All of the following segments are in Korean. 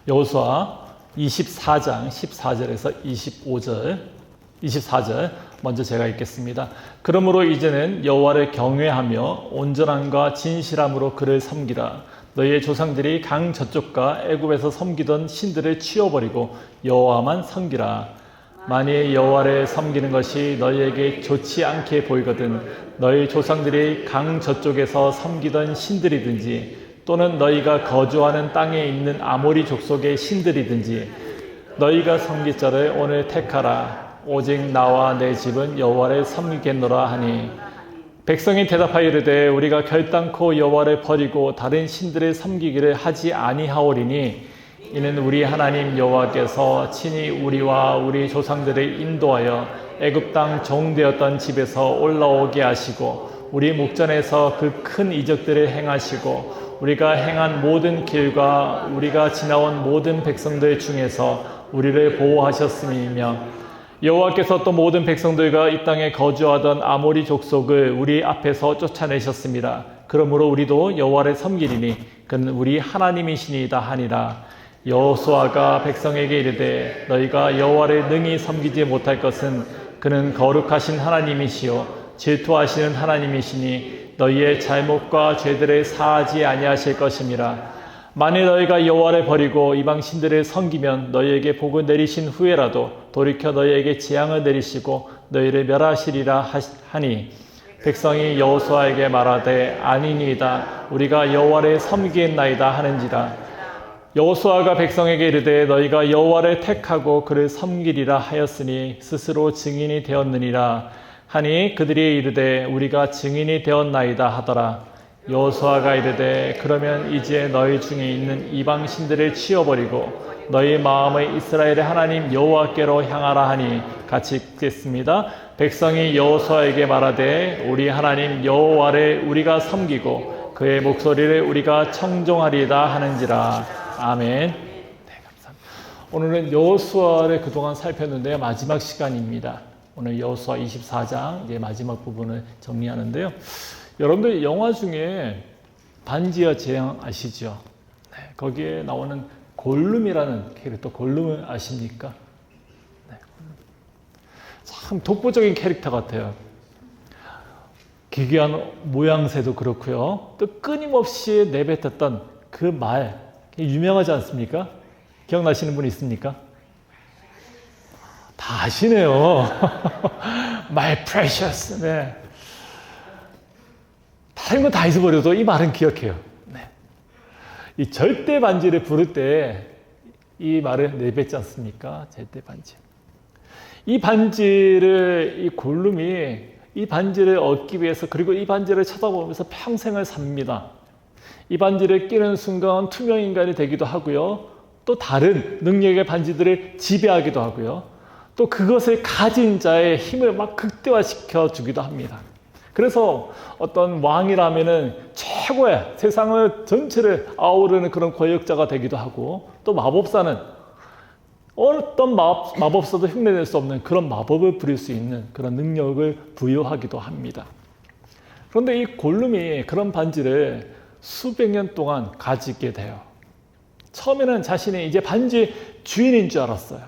여호수아 24장 14절에서 24절 먼저 제가 읽겠습니다. 그러므로 이제는 여호와를 경외하며 온전함과 진실함으로 그를 섬기라. 너희의 조상들이 강 저쪽과 애굽에서 섬기던 신들을 치워버리고 여호와만 섬기라. 만일 여호와를 섬기는 것이 너희에게 좋지 않게 보이거든 너희 조상들이 강 저쪽에서 섬기던 신들이든지 또는 너희가 거주하는 땅에 있는 아모리 족속의 신들이든지 너희가 섬길 자를 오늘 택하라. 오직 나와 내 집은 여호와를 섬기겠노라 하니 백성이 대답하여 이르되 우리가 결단코 여호와를 버리고 다른 신들을 섬기기를 하지 아니하오리니 이는 우리 하나님 여호와께서 친히 우리와 우리 조상들을 인도하여 애굽 땅 종되었던 집에서 올라오게 하시고 우리 목전에서 그 큰 이적들을 행하시고 우리가 행한 모든 길과 우리가 지나온 모든 백성들 중에서 우리를 보호하셨음이며 여호와께서 또 모든 백성들과 이 땅에 거주하던 아모리 족속을 우리 앞에서 쫓아내셨습니다. 그러므로 우리도 여호와를 섬기리니 그는 우리 하나님이시니이다 하니라. 여호수아가 백성에게 이르되 너희가 여호와를 능히 섬기지 못할 것은 그는 거룩하신 하나님이시요 질투하시는 하나님이시니 너희의 잘못과 죄들을 사하지 아니하실 것임이라. 만일 너희가 여호와를 버리고 이방 신들을 섬기면 너희에게 복을 내리신 후에라도 돌이켜 너희에게 재앙을 내리시고 너희를 멸하시리라 하니 백성이 여호수아에게 말하되 아니니이다 우리가 여호와를 섬기겠나이다 하는지라. 여호수아가 백성에게 이르되 너희가 여호와를 택하고 그를 섬기리라 하였으니 스스로 증인이 되었느니라 하니 그들이 이르되 우리가 증인이 되었나이다 하더라. 여호수아가 이르되 그러면 이제 너희 중에 있는 이방 신들을 치워버리고 너희 마음을 이스라엘의 하나님 여호와께로 향하라 하니 같이 읽겠습니다. 백성이 여호수아에게 말하되 우리 하나님 여호와를 우리가 섬기고 그의 목소리를 우리가 청종하리이다 하는지라. 아멘. 네, 감사합니다. 오늘은 여호수아를 그동안 살폈는데요. 마지막 시간입니다. 오늘 여호수아 24장 이제 마지막 부분을 정리하는데요. 여러분들 영화 중에 반지하 제왕 아시죠? 네, 거기에 나오는 골룸이라는 캐릭터, 골룸을 아십니까? 네, 참 독보적인 캐릭터 같아요. 기괴한 모양새도 그렇고요. 또 끊임없이 내뱉었던 그 말, 유명하지 않습니까? 기억나시는 분 있습니까? 다 아시네요. My precious. 네. 다른 거 다 잊어버려도 이 말은 기억해요. 네. 이 절대 반지를 부를 때 이 말을 내뱉지 않습니까? 절대 반지. 이 반지를 이 골룸이 이 반지를 얻기 위해서 그리고 이 반지를 쳐다보면서 평생을 삽니다. 이 반지를 끼는 순간 투명 인간이 되기도 하고요. 또 다른 능력의 반지들을 지배하기도 하고요. 또 그것을 가진 자의 힘을 막 극대화시켜 주기도 합니다. 그래서 어떤 왕이라면은 최고의 세상을 전체를 아우르는 그런 권력자가 되기도 하고 또 마법사는 어떤 마법사도 흉내낼 수 없는 그런 마법을 부릴 수 있는 그런 능력을 부여하기도 합니다. 그런데 이 골룸이 그런 반지를 수백 년 동안 가지게 돼요. 처음에는 자신이 이제 반지 주인인 줄 알았어요.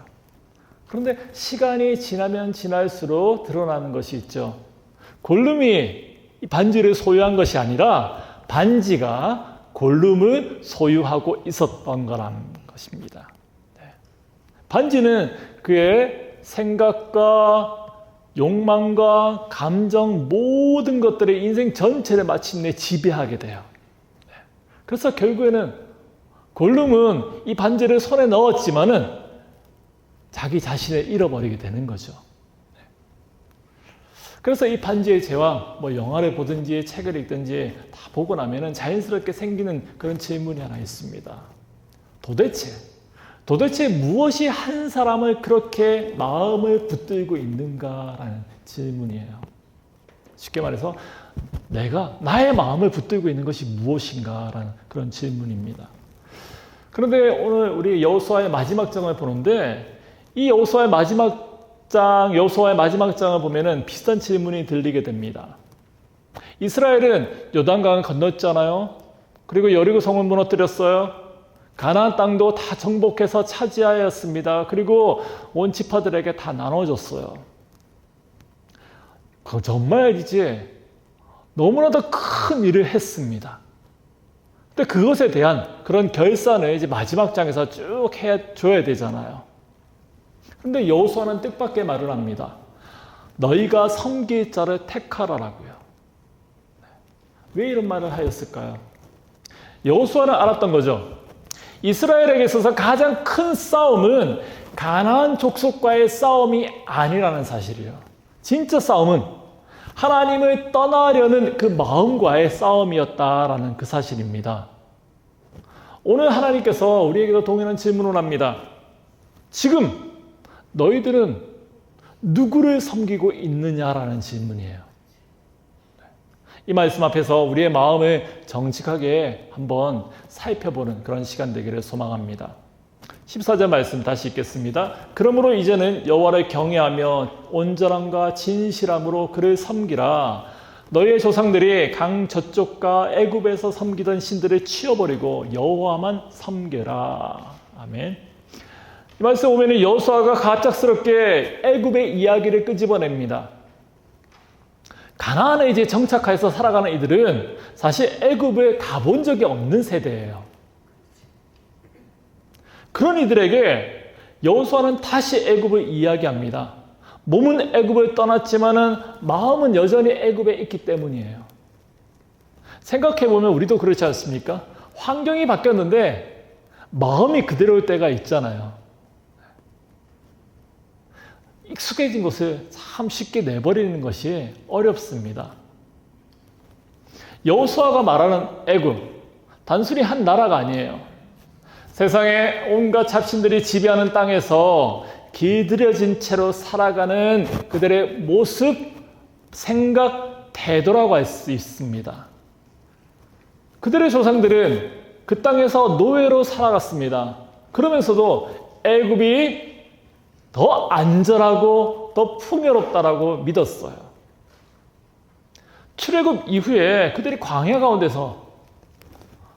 그런데 시간이 지나면 지날수록 드러나는 것이 있죠. 골룸이 이 반지를 소유한 것이 아니라 반지가 골룸을 소유하고 있었던 거라는 것입니다. 네. 반지는 그의 생각과 욕망과 감정 모든 것들의 인생 전체를 마침내 지배하게 돼요. 네. 그래서 결국에는 골룸은 이 반지를 손에 넣었지만은 자기 자신을 잃어버리게 되는 거죠. 그래서 이 반지의 제왕, 영화를 보든지 책을 읽든지 다 보고 나면은 자연스럽게 생기는 그런 질문이 하나 있습니다. 도대체 무엇이 한 사람을 그렇게 마음을 붙들고 있는가라는 질문이에요. 쉽게 말해서 나의 마음을 붙들고 있는 것이 무엇인가라는 그런 질문입니다. 그런데 오늘 우리 여호수아의 마지막 장을 보는데 이 여호수아의 마지막 장을 보면은 비슷한 질문이 들리게 됩니다. 이스라엘은 요단강을 건넜잖아요. 그리고 여리고 성을 무너뜨렸어요. 가나안 땅도 다 정복해서 차지하였습니다. 그리고 온 지파들에게 다 나눠줬어요. 정말 이제 너무나도 큰 일을 했습니다. 근데 그것에 대한 그런 결산을 이제 마지막 장에서 쭉 해줘야 되잖아요. 근데 여호수아는 뜻밖의 말을 합니다. 너희가 섬길 자를 택하라라고요. 왜 이런 말을 하였을까요? 여호수아는 알았던 거죠. 이스라엘에게 있어서 가장 큰 싸움은 가나안 족속과의 싸움이 아니라는 사실이에요. 진짜 싸움은 하나님을 떠나려는 그 마음과의 싸움이었다라는 그 사실입니다. 오늘 하나님께서 우리에게도 동일한 질문을 합니다. 지금 너희들은 누구를 섬기고 있느냐라는 질문이에요. 이 말씀 앞에서 우리의 마음을 정직하게 한번 살펴보는 그런 시간 되기를 소망합니다. 14절 말씀 다시 읽겠습니다. 그러므로 이제는 여호와를 경외하며 온전함과 진실함으로 그를 섬기라. 너희의 조상들이 강 저쪽과 애굽에서 섬기던 신들을 치워버리고 여호와만 섬겨라. 아멘. 이 말씀 보면 여호수아가 갑작스럽게 애굽의 이야기를 끄집어냅니다. 가나안에 이제 정착해서 살아가는 이들은 사실 애굽을 가본 적이 없는 세대예요. 그런 이들에게 여호수아는 다시 애굽을 이야기합니다. 몸은 애굽을 떠났지만은 마음은 여전히 애굽에 있기 때문이에요. 생각해보면 우리도 그렇지 않습니까? 환경이 바뀌었는데 마음이 그대로일 때가 있잖아요. 익숙해진 것을 참 쉽게 내버리는 것이 어렵습니다. 여호수아가 말하는 애굽, 단순히 한 나라가 아니에요. 세상에 온갖 잡신들이 지배하는 땅에서 길들여진 채로 살아가는 그들의 모습, 생각, 태도라고 할 수 있습니다. 그들의 조상들은 그 땅에서 노예로 살아갔습니다. 그러면서도 애굽이 더 안전하고 더 풍요롭다라고 믿었어요. 출애굽 이후에 그들이 광야 가운데서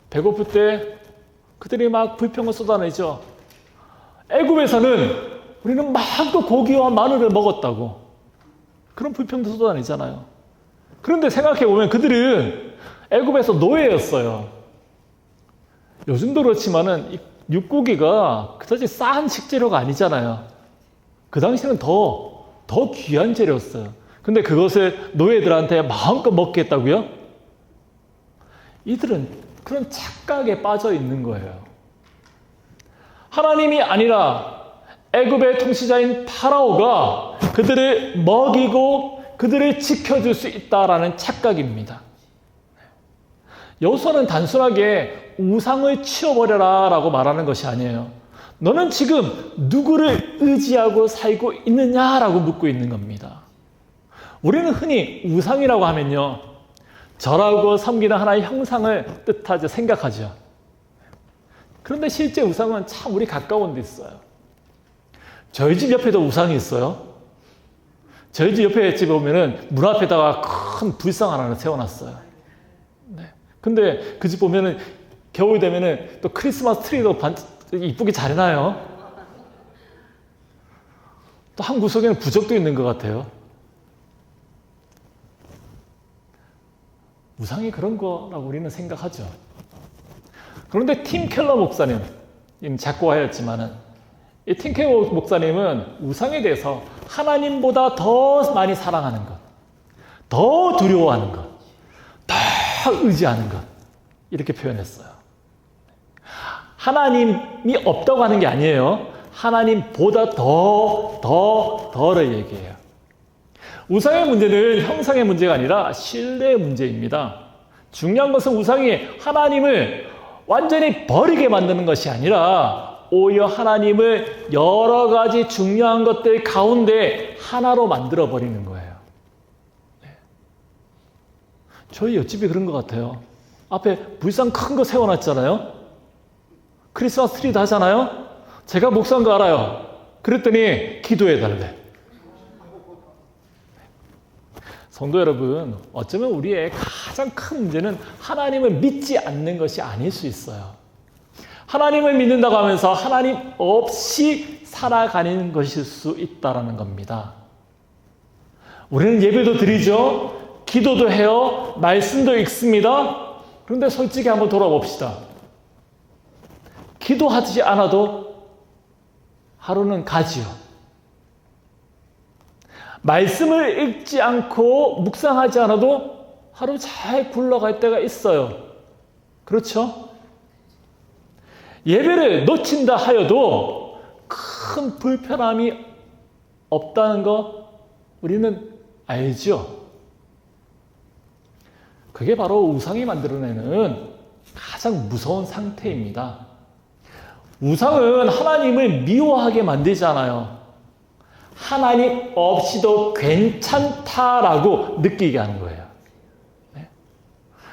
배고플 때 그들이 막 불평을 쏟아내죠. 애굽에서는 우리는 마음껏 고기와 마늘을 먹었다고 그런 불평도 쏟아내잖아요. 그런데 생각해보면 그들은 애굽에서 노예였어요. 요즘도 그렇지만은 육고기가 그다지 싼 식재료가 아니잖아요. 그 당시에는 더 귀한 재료였어요. 근데 그것을 노예들한테 마음껏 먹게 했다고요? 이들은 그런 착각에 빠져 있는 거예요. 하나님이 아니라 애굽의 통치자인 파라오가 그들을 먹이고 그들을 지켜줄 수 있다라는 착각입니다. 여호수아는 단순하게 우상을 치워버려라 라고 말하는 것이 아니에요. 너는 지금 누구를 의지하고 살고 있느냐라고 묻고 있는 겁니다. 우리는 흔히 우상이라고 하면요, 절하고 섬기는 하나의 형상을 뜻하죠, 생각하죠. 그런데 실제 우상은 참 우리 가까운 데 있어요. 저희 집 옆에도 우상이 있어요. 저희 집 옆에 집에 보면은 문 앞에다가 큰 불상 하나를 세워놨어요. 네. 근데 그 집 보면은 겨울 되면은 또 크리스마스 트리도 이쁘게 잘 해놔요. 또 한 구석에는 부적도 있는 것 같아요. 우상이 그런 거라고 우리는 생각하죠. 그런데 팀 켈러 목사님, 작고하였지만은 이 팀 켈러 목사님은 우상에 대해서 하나님보다 더 많이 사랑하는 것, 더 두려워하는 것, 더 의지하는 것, 이렇게 표현했어요. 하나님이 없다고 하는 게 아니에요. 하나님보다 더를 얘기해요. 우상의 문제는 형상의 문제가 아니라 신뢰의 문제입니다. 중요한 것은 우상이 하나님을 완전히 버리게 만드는 것이 아니라 오히려 하나님을 여러 가지 중요한 것들 가운데 하나로 만들어버리는 거예요. 네. 저희 옆집이 그런 것 같아요. 앞에 불상 큰 거 세워놨잖아요. 크리스마스 트리도 하잖아요. 제가 목사인 거 알아요. 그랬더니 기도해달래. 성도 여러분, 어쩌면 우리의 가장 큰 문제는 하나님을 믿지 않는 것이 아닐 수 있어요. 하나님을 믿는다고 하면서 하나님 없이 살아가는 것일 수 있다는 겁니다. 우리는 예배도 드리죠. 기도도 해요. 말씀도 읽습니다. 그런데 솔직히 한번 돌아봅시다. 기도하지 않아도 하루는 가지요. 말씀을 읽지 않고 묵상하지 않아도 하루 잘 굴러갈 때가 있어요. 그렇죠? 예배를 놓친다 하여도 큰 불편함이 없다는 거 우리는 알죠? 그게 바로 우상이 만들어내는 가장 무서운 상태입니다. 우상은 하나님을 미워하게 만들잖아요. 하나님 없이도 괜찮다라고 느끼게 하는 거예요. 네?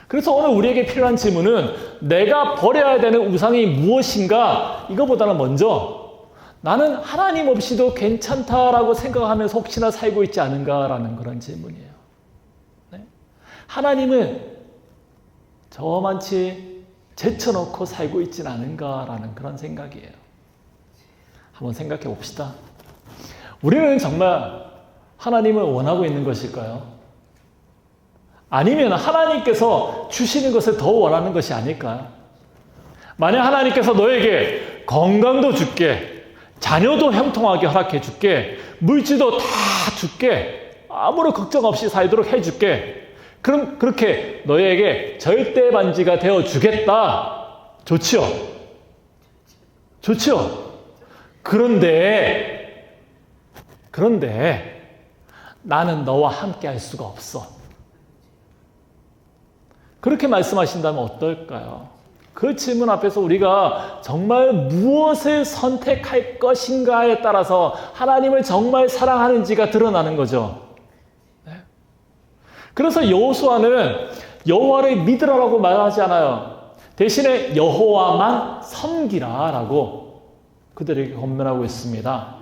그래서 오늘 우리에게 필요한 질문은 내가 버려야 되는 우상이 무엇인가? 이거보다는 먼저 나는 하나님 없이도 괜찮다라고 생각하면서 혹시나 살고 있지 않은가라는 그런 질문이에요. 네? 하나님은 저만치 제쳐놓고 살고 있진 않은가라는 그런 생각이에요. 한번 생각해 봅시다. 우리는 정말 하나님을 원하고 있는 것일까요? 아니면 하나님께서 주시는 것을 더 원하는 것이 아닐까요? 만약 하나님께서 너에게 건강도 줄게, 자녀도 형통하게 허락해 줄게, 물질도 다 줄게, 아무런 걱정 없이 살도록 해줄게. 그럼 그렇게 너에게 절대 반지가 되어 주겠다. 좋지요? 좋지요? 그런데 나는 너와 함께 할 수가 없어. 그렇게 말씀하신다면 어떨까요? 그 질문 앞에서 우리가 정말 무엇을 선택할 것인가에 따라서 하나님을 정말 사랑하는지가 드러나는 거죠. 네? 그래서 여호수아는 여호와를 믿으라고 말하지 않아요. 대신에 여호와만 섬기라라고 그들에게 권면하고 있습니다.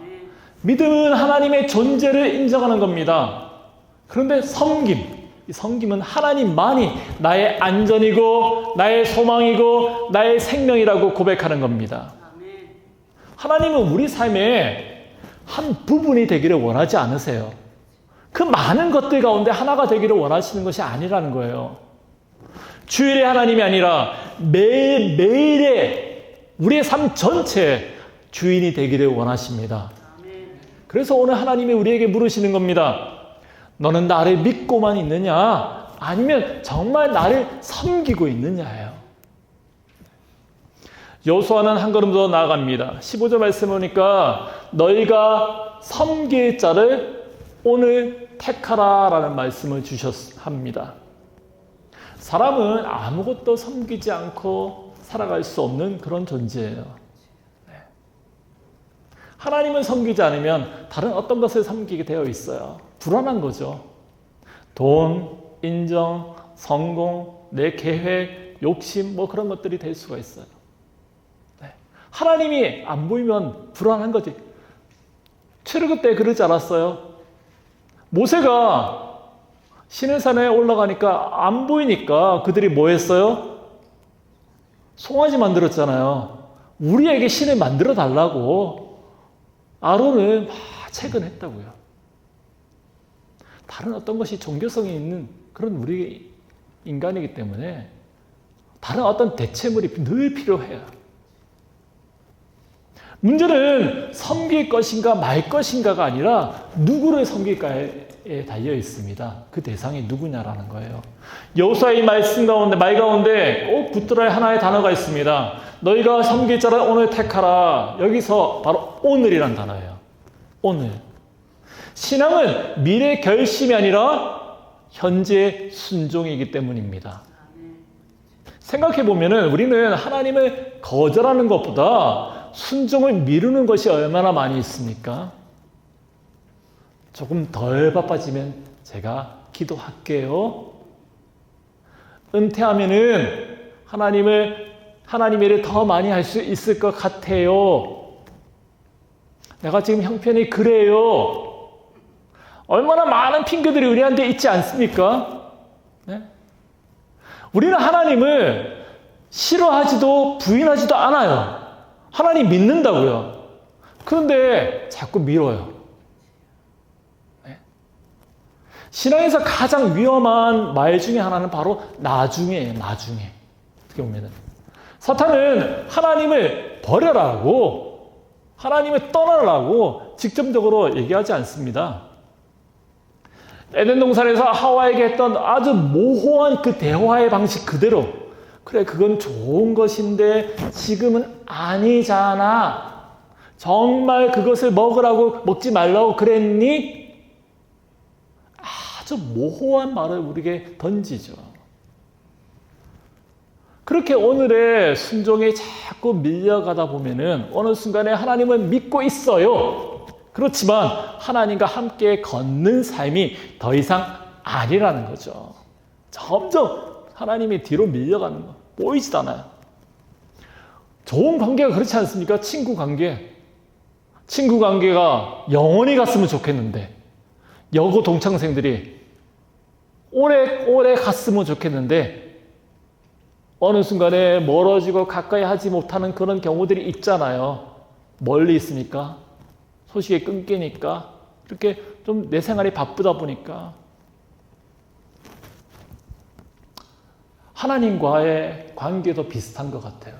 믿음은 하나님의 존재를 인정하는 겁니다. 그런데 이 섬김은 하나님만이 나의 안전이고 나의 소망이고 나의 생명이라고 고백하는 겁니다. 하나님은 우리 삶의 한 부분이 되기를 원하지 않으세요. 그 많은 것들 가운데 하나가 되기를 원하시는 것이 아니라는 거예요. 주일의 하나님이 아니라 매일매일의 우리의 삶 전체에 주인이 되기를 원하십니다. 그래서 오늘 하나님이 우리에게 물으시는 겁니다. 너는 나를 믿고만 있느냐? 아니면 정말 나를 섬기고 있느냐예요. 여호수아는 한 걸음 더 나아갑니다. 15절 말씀 보니까 너희가 섬길 자를 오늘 택하라라는 말씀을 주셨합니다. 사람은 아무것도 섬기지 않고 살아갈 수 없는 그런 존재예요. 하나님을 섬기지 않으면 다른 어떤 것을 섬기게 되어 있어요. 불안한 거죠. 돈, 인정, 성공, 내 계획, 욕심 뭐 그런 것들이 될 수가 있어요. 네. 하나님이 안 보이면 불안한 거지. 출애굽 때 그러지 않았어요? 모세가 시내산에 올라가니까 안 보이니까 그들이 뭐 했어요? 송아지 만들었잖아요. 우리에게 신을 만들어 달라고 아론을 막 채근했다고요. 다른 어떤 것이 종교성이 있는 그런 우리 인간이기 때문에 다른 어떤 대체물이 늘 필요해요. 문제는 섬길 것인가 말 것인가가 아니라 누구를 섬길까에 달려 있습니다. 그 대상이 누구냐라는 거예요. 여호수아의 말씀 가운데 말 가운데 꼭 붙들어야 할 하나의 단어가 있습니다. 너희가 섬길 자를 오늘 택하라. 여기서 바로 오늘이란 단어예요. 오늘. 신앙은 미래 결심이 아니라 현재 순종이기 때문입니다. 생각해보면 우리는 하나님을 거절하는 것보다 순종을 미루는 것이 얼마나 많이 있습니까? 조금 덜 바빠지면 제가 기도할게요. 은퇴하면은 하나님 일을 더 많이 할 수 있을 것 같아요. 내가 지금 형편이 그래요. 얼마나 많은 핑계들이 우리한테 있지 않습니까? 네? 우리는 하나님을 싫어하지도 부인하지도 않아요. 하나님 믿는다고요. 그런데 자꾸 미뤄요. 네? 신앙에서 가장 위험한 말 중에 하나는 바로 나중에예요. 나중에. 어떻게 보면은 사탄은 하나님을 버려라고, 하나님을 떠나라고 직접적으로 얘기하지 않습니다. 에덴 동산에서 하와에게 했던 아주 모호한 그 대화의 방식 그대로, 그래 그건 좋은 것인데 지금은 아니잖아. 정말 그것을 먹으라고, 먹지 말라고 그랬니? 아주 모호한 말을 우리에게 던지죠. 그렇게 오늘의 순종에 자꾸 밀려가다 보면은 어느 순간에 하나님을 믿고 있어요. 그렇지만 하나님과 함께 걷는 삶이 더 이상 아니라는 거죠. 점점 하나님이 뒤로 밀려가는 거 보이지도 않아요. 좋은 관계가 그렇지 않습니까? 친구 관계. 친구 관계가 영원히 갔으면 좋겠는데, 여고 동창생들이 오래 갔으면 좋겠는데 어느 순간에 멀어지고 가까이 하지 못하는 그런 경우들이 있잖아요. 멀리 있으니까, 소식이 끊기니까, 이렇게 좀 내 생활이 바쁘다 보니까. 하나님과의 관계도 비슷한 것 같아요.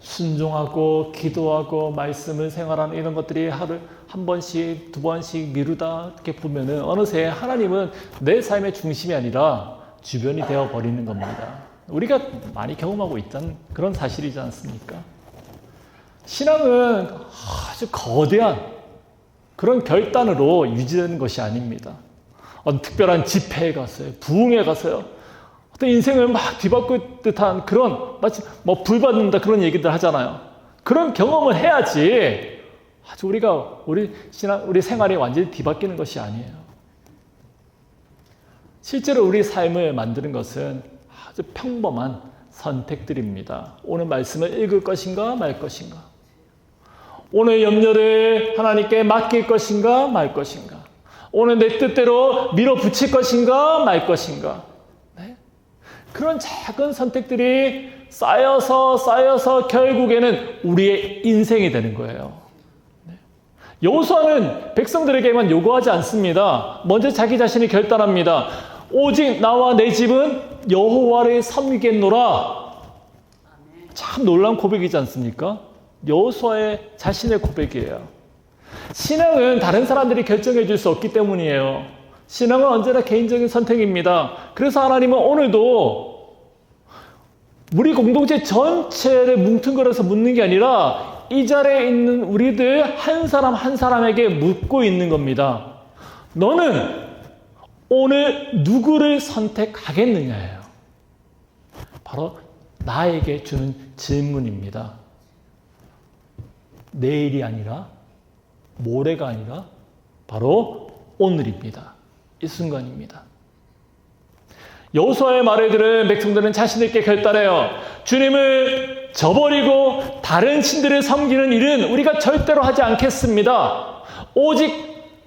순종하고 기도하고 말씀을 생활하는 이런 것들이 하루 한 번씩 두 번씩 미루다 이렇게 보면은 어느새 하나님은 내 삶의 중심이 아니라 주변이 되어 버리는 겁니다. 우리가 많이 경험하고 있다는 그런 사실이지 않습니까? 신앙은 아주 거대한 그런 결단으로 유지되는 것이 아닙니다. 어떤 특별한 집회에 가서요, 부흥에 가서요, 어떤 인생을 막 뒤바꿀 듯한 그런, 마치 뭐 불 받는다 그런 얘기들 하잖아요. 그런 경험을 해야지 아주 우리 생활이 완전히 뒤바뀌는 것이 아니에요. 실제로 우리 삶을 만드는 것은 아주 평범한 선택들입니다. 오늘 말씀을 읽을 것인가 말 것인가, 오늘 염려를 하나님께 맡길 것인가 말 것인가, 오늘 내 뜻대로 밀어붙일 것인가 말 것인가. 네? 그런 작은 선택들이 쌓여서 결국에는 우리의 인생이 되는 거예요. 여호수아는 백성들에게만 요구하지 않습니다. 먼저 자기 자신이 결단합니다. 오직 나와 내 집은 여호와를 섬기겠노라. 참 놀라운 고백이지 않습니까? 여호수아의 자신의 고백이에요. 신앙은 다른 사람들이 결정해 줄 수 없기 때문이에요. 신앙은 언제나 개인적인 선택입니다. 그래서 하나님은 오늘도 우리 공동체 전체를 뭉뚱그려서 묻는 게 아니라 이 자리에 있는 우리들 한 사람 한 사람에게 묻고 있는 겁니다. 너는 오늘 누구를 선택하겠느냐예요. 바로 나에게 주는 질문입니다. 내일이 아니라, 모레가 아니라 바로 오늘입니다. 이 순간입니다. 여호수아의 말을 들은 백성들은 자신있게 결단해요. 주님을 저버리고 다른 신들을 섬기는 일은 우리가 절대로 하지 않겠습니다. 오직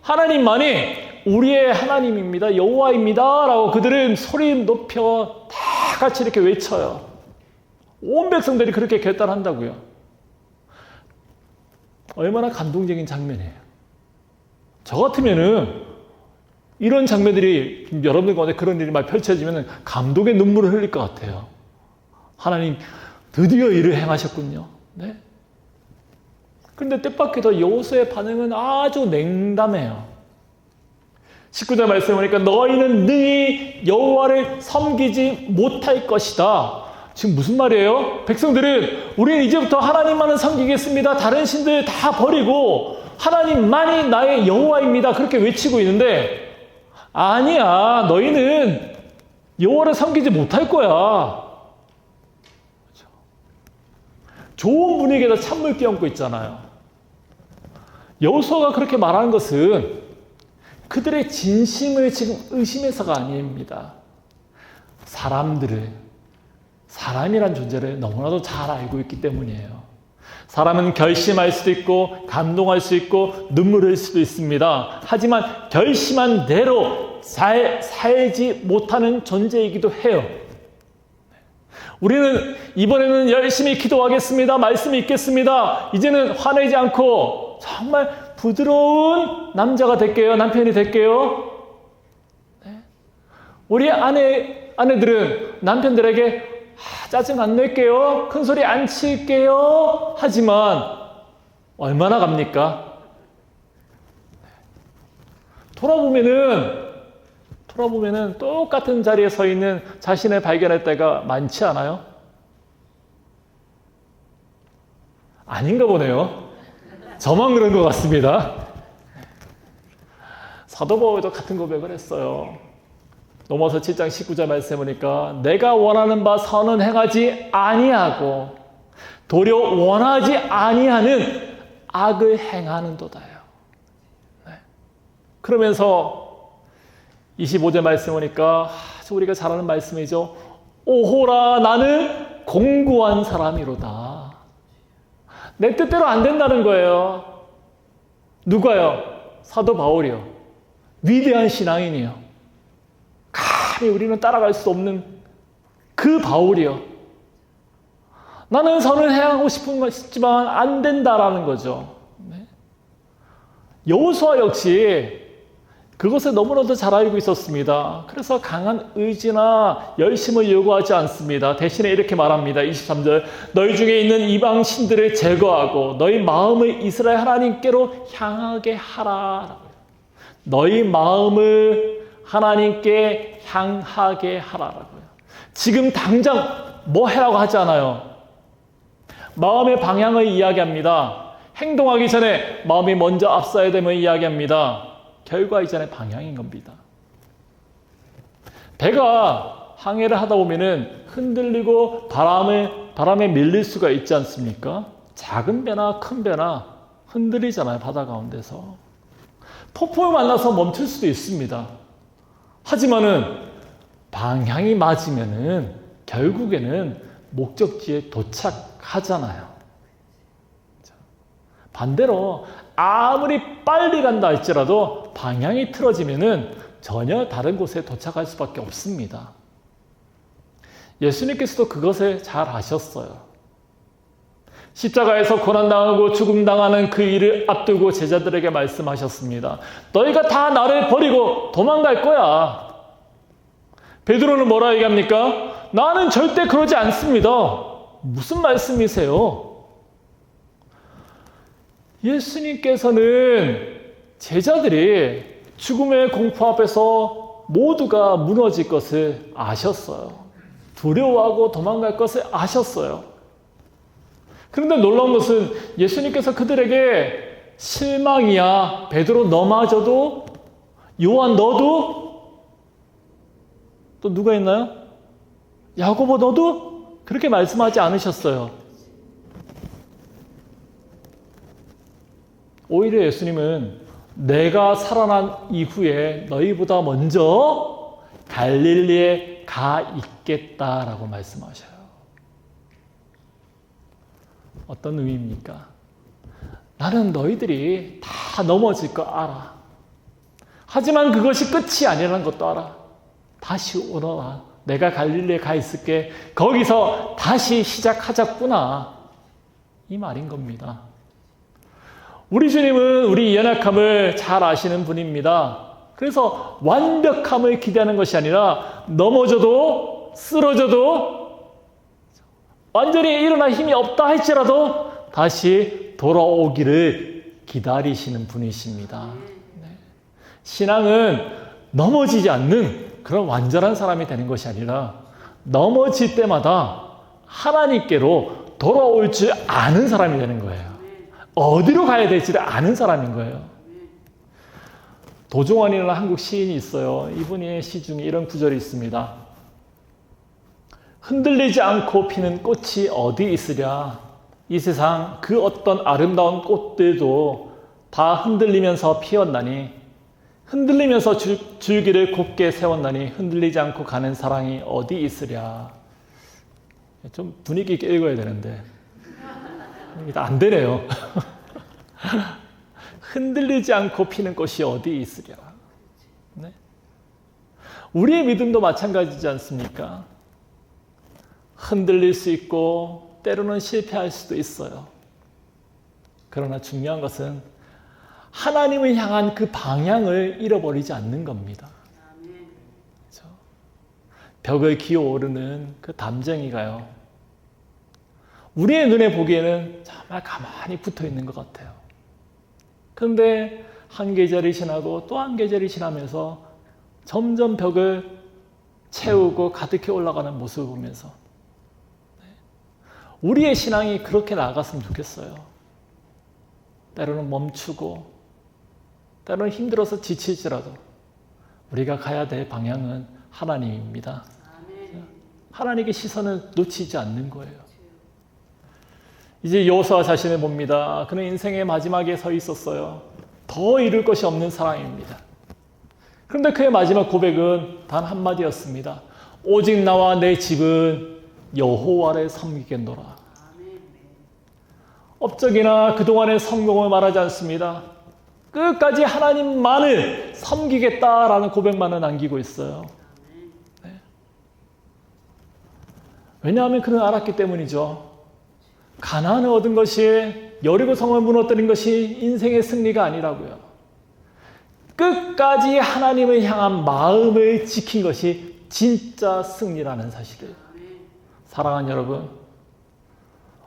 하나님만이 우리의 하나님입니다. 여호와입니다. 라고 그들은 소리 높여 다 같이 이렇게 외쳐요. 온 백성들이 그렇게 결단한다고요. 얼마나 감동적인 장면이에요. 저 같으면은 이런 장면들이 여러분들 가운데 그런 일이 막 펼쳐지면 감동의 눈물을 흘릴 것 같아요. 하나님 드디어 일을 행하셨군요. 네? 그런데 뜻밖에도 여호수아의 반응은 아주 냉담해요. 19절 말씀을 보니까 너희는 능히 여호와를 섬기지 못할 것이다. 지금 무슨 말이에요? 백성들은 우리는 이제부터 하나님만을 섬기겠습니다. 다른 신들 다 버리고 하나님만이 나의 여호와입니다. 그렇게 외치고 있는데 아니야, 너희는 여호와를 섬기지 못할 거야. 그렇죠? 좋은 분위기에다 찬물 끼얹고 있잖아요. 여호수아가 그렇게 말하는 것은 그들의 진심을 지금 의심해서가 아닙니다. 사람이란 존재를 너무나도 잘 알고 있기 때문이에요. 사람은 결심할 수도 있고 감동할 수 있고 눈물을 흘릴 수도 있습니다. 하지만 결심한 대로 살지 못하는 존재이기도 해요. 우리는 이번에는 열심히 기도하겠습니다. 말씀 읽겠습니다. 이제는 화내지 않고 정말 부드러운 남자가 될게요. 남편이 될게요. 네. 우리 아내들은 남편들에게 짜증 안 낼게요. 큰 소리 안 칠게요. 하지만 얼마나 갑니까? 돌아보면은 똑같은 자리에 서 있는 자신을 발견할 때가 많지 않아요? 아닌가 보네요. 저만 그런 것 같습니다. 사도 바울도 같은 고백을 했어요. 로마서 7장 19절 말씀해 보니까 내가 원하는 바 선은 행하지 아니하고 도리어 원하지 아니하는 악을 행하는도다요. 네. 그러면서 25절 말씀 보니까 우리가 잘 아는 말씀이죠. 오호라 나는 공고한 사람이로다. 내 뜻대로 안 된다는 거예요. 누가요? 사도 바울이요. 위대한 신앙인이요. 감히 우리는 따라갈 수 없는 그 바울이요. 나는 선을 행하고 싶지만 안 된다라는 거죠. 네. 여호수아 역시 그것을 너무나도 잘 알고 있었습니다. 그래서 강한 의지나 열심을 요구하지 않습니다. 대신에 이렇게 말합니다. 23절 너희 중에 있는 이방 신들을 제거하고 너희 마음을 이스라엘 하나님께로 향하게 하라. 너희 마음을 하나님께 향하게 하라라고요. 지금 당장 뭐 해라고 하지 않아요. 마음의 방향을 이야기합니다. 행동하기 전에 마음이 먼저 앞서야 됨을 이야기합니다. 결과 이전의 방향인 겁니다. 배가 항해를 하다 보면은 흔들리고 바람에 밀릴 수가 있지 않습니까? 작은 배나 큰 배나 흔들리잖아요. 바다 가운데서. 폭풍을 만나서 멈출 수도 있습니다. 하지만은 방향이 맞으면은 결국에는 목적지에 도착하잖아요. 반대로 아무리 빨리 간다 할지라도 방향이 틀어지면은 전혀 다른 곳에 도착할 수밖에 없습니다. 예수님께서도 그것을 잘 아셨어요. 십자가에서 고난당하고 죽음당하는 그 일을 앞두고 제자들에게 말씀하셨습니다. 너희가 다 나를 버리고 도망갈 거야. 베드로는 뭐라 얘기합니까? 나는 절대 그러지 않습니다. 무슨 말씀이세요? 예수님께서는 제자들이 죽음의 공포 앞에서 모두가 무너질 것을 아셨어요. 두려워하고 도망갈 것을 아셨어요. 그런데 놀라운 것은 예수님께서 그들에게 실망이야. 베드로 너마저도, 요한 너도, 또 누가 있나요? 야고보 너도 그렇게 말씀하지 않으셨어요. 오히려 예수님은 내가 살아난 이후에 너희보다 먼저 갈릴리에 가 있겠다라고 말씀하셔요. 어떤 의미입니까? 나는 너희들이 다 넘어질 거 알아. 하지만 그것이 끝이 아니라는 것도 알아. 다시 오너라. 내가 갈릴리에 가 있을게. 거기서 다시 시작하자꾸나. 이 말인 겁니다. 우리 주님은 우리 연약함을 잘 아시는 분입니다. 그래서 완벽함을 기대하는 것이 아니라 넘어져도 쓰러져도 완전히 일어날 힘이 없다 할지라도 다시 돌아오기를 기다리시는 분이십니다. 네. 신앙은 넘어지지 않는 그런 완전한 사람이 되는 것이 아니라 넘어질 때마다 하나님께로 돌아올 줄 아는 사람이 되는 거예요. 어디로 가야 될지를 아는 사람인 거예요. 도종환이라는 한국 시인이 있어요. 이분의 시 중에 이런 구절이 있습니다. 흔들리지 않고 피는 꽃이 어디 있으랴. 이 세상 그 어떤 아름다운 꽃들도 다 흔들리면서 피었나니 흔들리면서 줄기를 곱게 세웠나니 흔들리지 않고 가는 사랑이 어디 있으랴. 좀 분위기 있게 읽어야 되는데 안 되네요. 흔들리지 않고 피는 꽃이 어디 있으랴. 네? 우리의 믿음도 마찬가지지 않습니까? 흔들릴 수 있고 때로는 실패할 수도 있어요. 그러나 중요한 것은 하나님을 향한 그 방향을 잃어버리지 않는 겁니다. 그렇죠? 벽을 기어오르는 그 담쟁이가요, 우리의 눈에 보기에는 정말 가만히 붙어 있는 것 같아요. 그런데 한 계절이 지나고 또 한 계절이 지나면서 점점 벽을 채우고 가득히 올라가는 모습을 보면서 우리의 신앙이 그렇게 나아갔으면 좋겠어요. 때로는 멈추고 때로는 힘들어서 지칠지라도 우리가 가야 될 방향은 하나님입니다. 하나님의 시선을 놓치지 않는 거예요. 이제 여호수아 자신을 봅니다. 그는 인생의 마지막에 서 있었어요. 더 이룰 것이 없는 사람입니다. 그런데 그의 마지막 고백은 단 한마디였습니다. 오직 나와 내 집은 여호와를 섬기겠노라. 업적이나 그동안의 성공을 말하지 않습니다. 끝까지 하나님만을 섬기겠다라는 고백만을 남기고 있어요. 네. 왜냐하면 그는 알았기 때문이죠. 가나안을 얻은 것이, 여리고 성을 무너뜨린 것이 인생의 승리가 아니라고요. 끝까지 하나님을 향한 마음을 지킨 것이 진짜 승리라는 사실을. 사랑하는 여러분,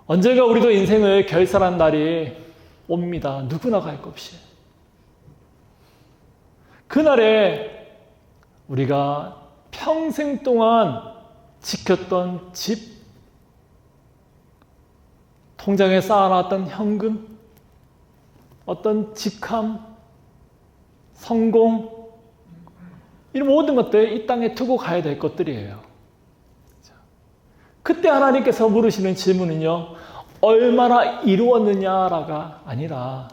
언젠가 우리도 인생을 결산한 날이 옵니다. 누구나 갈 것 없이. 그날에 우리가 평생 동안 지켰던 집, 통장에 쌓아놨던 현금, 어떤 직함, 성공, 이런 모든 것들 이 땅에 두고 가야 될 것들이에요. 그때 하나님께서 물으시는 질문은요, 얼마나 이루었느냐가 아니라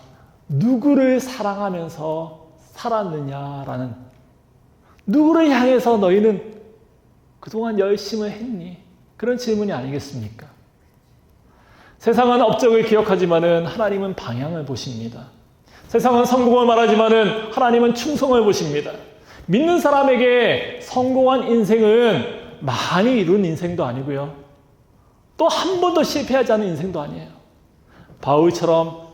누구를 사랑하면서 살았느냐라는, 누구를 향해서 너희는 그동안 열심을 했니? 그런 질문이 아니겠습니까? 세상은 업적을 기억하지만은 하나님은 방향을 보십니다. 세상은 성공을 말하지만은 하나님은 충성을 보십니다. 믿는 사람에게 성공한 인생은 많이 이룬 인생도 아니고요. 또 한 번도 실패하지 않은 인생도 아니에요. 바울처럼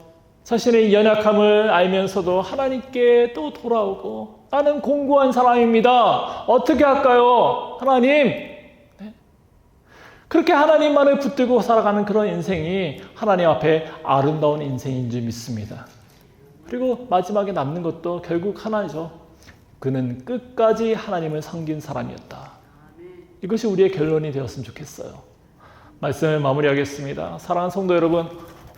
자신의 연약함을 알면서도 하나님께 또 돌아오고, 나는 공고한 사람입니다. 어떻게 할까요? 하나님. 네. 그렇게 하나님만을 붙들고 살아가는 그런 인생이 하나님 앞에 아름다운 인생인 줄 믿습니다. 그리고 마지막에 남는 것도 결국 하나죠. 그는 끝까지 하나님을 섬긴 사람이었다. 이것이 우리의 결론이 되었으면 좋겠어요. 말씀을 마무리하겠습니다. 사랑하는 성도 여러분,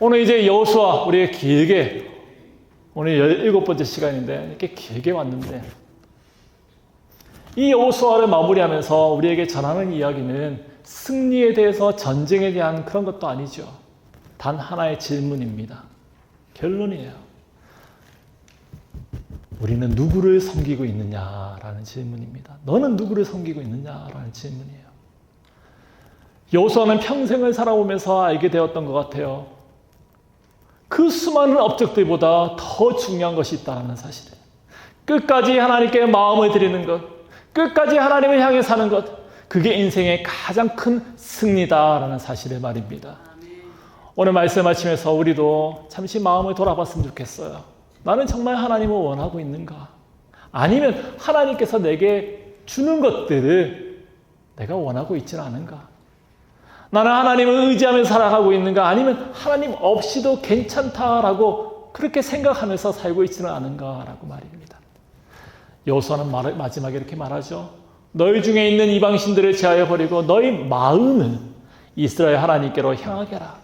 오늘 이제 여호수아, 우리가 길게, 오늘 17번째 시간인데 이렇게 길게 왔는데, 이 여호수아를 마무리하면서 우리에게 전하는 이야기는 승리에 대해서, 전쟁에 대한 그런 것도 아니죠. 단 하나의 질문입니다. 결론이에요. 우리는 누구를 섬기고 있느냐라는 질문입니다. 너는 누구를 섬기고 있느냐라는 질문이에요. 여호수아는 평생을 살아오면서 알게 되었던 것 같아요. 그 수많은 업적들보다 더 중요한 것이 있다는 사실을. 끝까지 하나님께 마음을 드리는 것, 끝까지 하나님을 향해 사는 것, 그게 인생의 가장 큰 승리다라는 사실을 말입니다. 오늘 말씀 마치면서 우리도 잠시 마음을 돌아봤으면 좋겠어요. 나는 정말 하나님을 원하고 있는가? 아니면 하나님께서 내게 주는 것들을 내가 원하고 있지는 않은가? 나는 하나님을 의지하며 살아가고 있는가? 아니면 하나님 없이도 괜찮다라고 그렇게 생각하면서 살고 있지는 않은가라고 말입니다. 여호수아는 마지막에 이렇게 말하죠. 너희 중에 있는 이방신들을 제하여 버리고 너희 마음을 이스라엘 하나님께로 향하게 하라.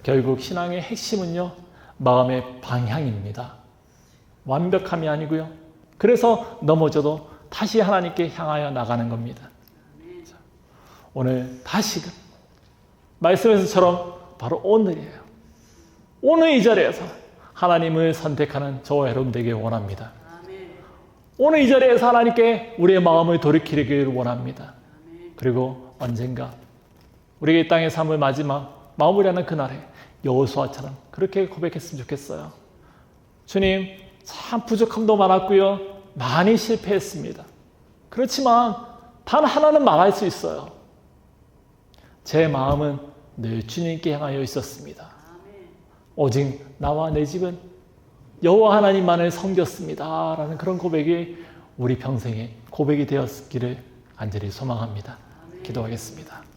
결국 신앙의 핵심은요, 마음의 방향입니다. 완벽함이 아니고요. 그래서 넘어져도 다시 하나님께 향하여 나가는 겁니다. 자, 오늘 다시금 말씀에서처럼 바로 오늘이에요. 오늘 이 자리에서 하나님을 선택하는 저와 여러분 되길 원합니다. 오늘 이 자리에서 하나님께 우리의 마음을 돌이키기를 원합니다. 그리고 언젠가 우리가 이 땅의 삶을 마지막 마무리하는 그날에 여호수아처럼 그렇게 고백했으면 좋겠어요. 주님, 참 부족함도 많았고요. 많이 실패했습니다. 그렇지만 단 하나는 말할 수 있어요. 제 마음은 늘 주님께 향하여 있었습니다. 오직 나와 내 집은 여호와 하나님만을 섬겼습니다. 라는 그런 고백이 우리 평생의 고백이 되었기를 간절히 소망합니다. 기도하겠습니다.